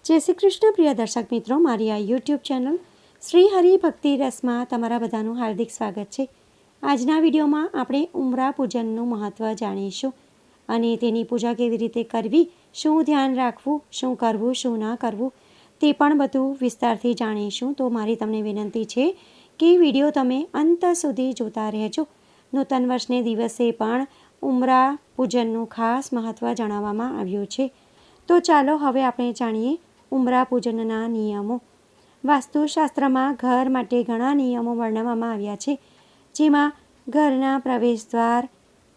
जय श्री कृष्ण प्रिय दर्शक मित्रों, मारी आ यूट्यूब चैनल श्री हरि भक्ति रस में तमारा बधानु हार्दिक स्वागत है। आजना विडियो में आपणे उमरा पूजननु महत्व जाणीशुं अने तेनी पूजा केवी रीते करवी, शुं ध्यान राखवुं, शुं करवुं, शुं न करवुं ते पण बधुं विस्तारथी जाणीशुं। तो मारी तमने विनंती छे कि विडियो तमे अंत सुधी जोता रहेजो। नूतन वर्षने दिवसे पण उमरा पूजननु खास महत्व जणाववामां आव्युं छे। तो चालो हवे आपणे जाणीए उमरा पूजनना नियमो। वास्तुशास्त्र में घर माटे घणा नियमों वर्णववामां आव्या छे, जेमां घरना प्रवेशद्वार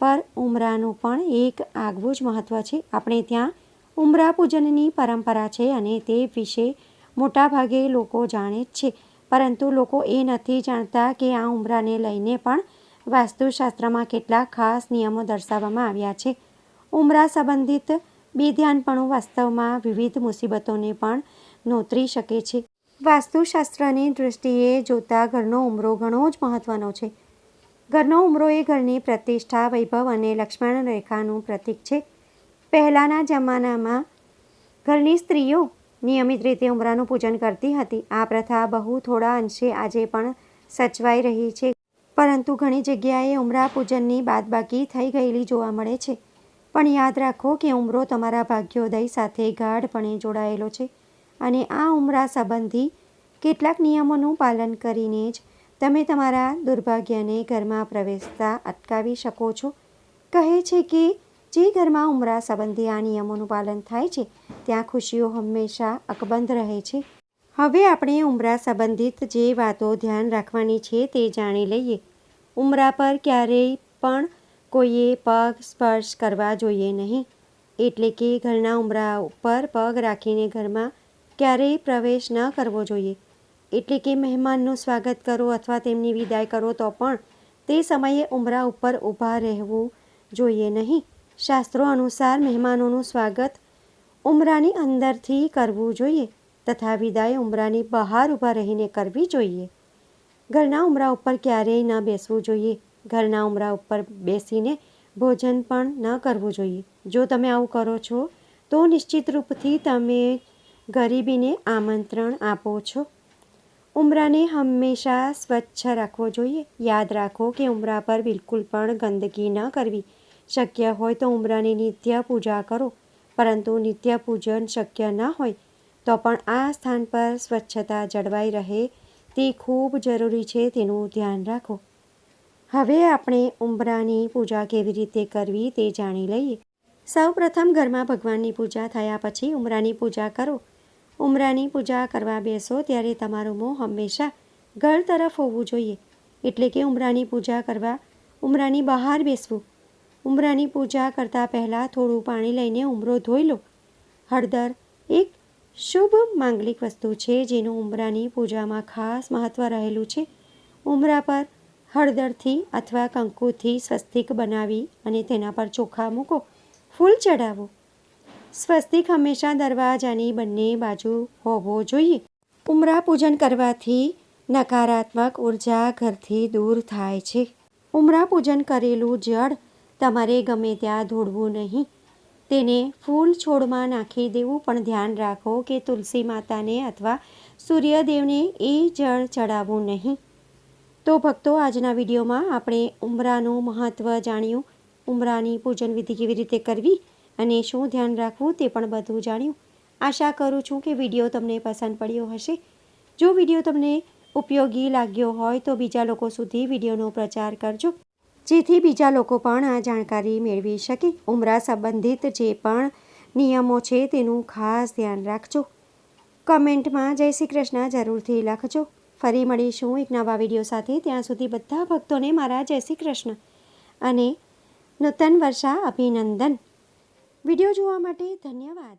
पर उमरानुं पण एक आगवुं ज महत्व छे। आपणे त्यां उमरा पूजननी परंपरा छे अने ते विषे मोटा भागे लोको जाणे ज छे, परंतु लोको ए नथी जाणता के आ उमराने लईने पण वास्तुशास्त्रमां કેટલાક खास नियमों दर्शाववामां आव्या छे। उमरा संबंधित बेध्यानपणुं वास्तवमां विविध मुसीबतोने पण नोतरी शके छे। वास्तुशास्त्रनी दृष्टिए जोता घरनो उमरो घणो ज महत्वनो छे। घरनो उमरो ए घरनी प्रतिष्ठा, वैभव अने लक्ष्मण रेखानुं प्रतीक छे। पहेलाना जमानामां घरनी स्त्रीओ नियमित रीते उमरानुं पूजन करती हती। आ प्रथा बहु थोड़ा अंशे आजे पण सचवाई रही छे, परंतु घणी जग्याए उमरा पूजननी बादबाकी थई गयेली जोवा मळे छे। पण याद राखो कि उमरो तमारा भाग्योदय साथे गाढ़पणे जोड़ायेलो छे अने आ उमरा संबंधी કેટલાક नियमोनुं पालन करीने ज तमे तमारा दुर्भाग्यने घरमां प्रवेशता अटकावी शको छो। कहे छे कि जे घरमां उमरा संबंधी आ नियमोनुं पालन थाय छे त्यां खुशीओ हमेशा अकबंध रहे छे। हवे आपणे उमरा संबंधित जे वातो ध्यान राखवानी छे ते जाणी लईए। उमरा पर क्यारेय पण कोईए पग स्पर्श करवा जोईए नहीं, एटले के घरना उमरा पर पग राखीने घरमां क्यारेय प्रवेश न करवो जोईए। एटले के महेमाननुं स्वागत करो अथवा तेमनी विदाय करो तो पण ते समये उमरा उपर ऊभा रहेवुं जोईए नहीं। शास्त्रों अनुसार महेमानोनुं स्वागत उमरानी अंदरथी करवुं जोईए तथा विदाय उमरानी बहार ऊभा रहीने करवी जोईए। घरना उमरा उपर क्यारेय न बेसवुं जोईए। घरना उमरा उपर बेसीने भोजन पण न करवुं जोईए। जो तमे आवुं करो छो तो निश्चित रूपथी तमे गरीबीने आमंत्रण आपो छो। उमराने हमेशा स्वच्छ राखवो जोईए। याद राखो कि उमरा पर बिलकुल पण गंदगी न करवी। शक्य होय तो उमरानी नित्य पूजा करो, परंतु नित्य पूजन शक्य न होय तो पण आ स्थान पर स्वच्छता जळवाई रहे ते खूब जरूरी छे, तेनुं ध्यान राखो। हवे आपणे उमरानी पूजा केवी रीते करवी ते जाणी लईए। सौ प्रथम घरमां भगवाननी पूजा थया पछी उमरानी पूजा करो। उमरानी पूजा करवा बेसो त्यारे तमारुं मों हमेशा घर तरफ होवुं जोईए, एटले के उमरानी पूजा करवा उमरानी बहार बेसवुं। उमरानी पूजा करता पहला थोड़ुं पाणी लईने उमरो धोई लो। हळदर एक शुभ मांगलिक वस्तु छे जेनुं उमरानी पूजामां खास महत्व रहेलुं छे। उमरा पर हळदरथी अथवा कंकुथी स्वस्तिक बनावी अने तेना पर चोखा मूको, फूल चढ़ावो। स्वस्तिक हमेशा दरवाजानी बंने बाजू होवो जोईए। उमरा पूजन करवाथी नकारात्मक ऊर्जा घरथी दूर थाय छे। उमरा पूजन करेलुं जळ तमारे गमे त्यां ढोळवुं नहीं, तेने फूल छोड़मां नाखी देवुं। पण ध्यान राखो कि तुलसी माताने अथवा सूर्यदेवने ए जळ चढ़ाववुं नहीं। तो भक्तो, आजना विडियोमां आपणे उमरानुं महत्व जाण्युं, उमरानी पूजन विधि केवी रीते करवी अने शुं ध्यान राखवुं ते पण बधुं जाण्युं। आशा करूं छुं कि विडियो तमने पसंद पड्यो हशे। जो विडियो तमने उपयोगी लाग्यो होय तो बीजा लोको सुधी विडियोनो प्रचार करजो, जेथी बीजा लोको पण आ जाणकारी मेळवी शके। उमरा संबंधित जे पण नियमो छे तेनुं खास ध्यान राखजो। कमेंटमां जय श्री कृष्ण जरूरथी लखजो। फरी मळीशुं एक नवा विडियो साथे। त्यां सुधी बधा भक्तोने मारा जय श्री कृष्ण अने नूतन वर्षा अभिनंदन। विडियो जोवा माटे धन्यवाद।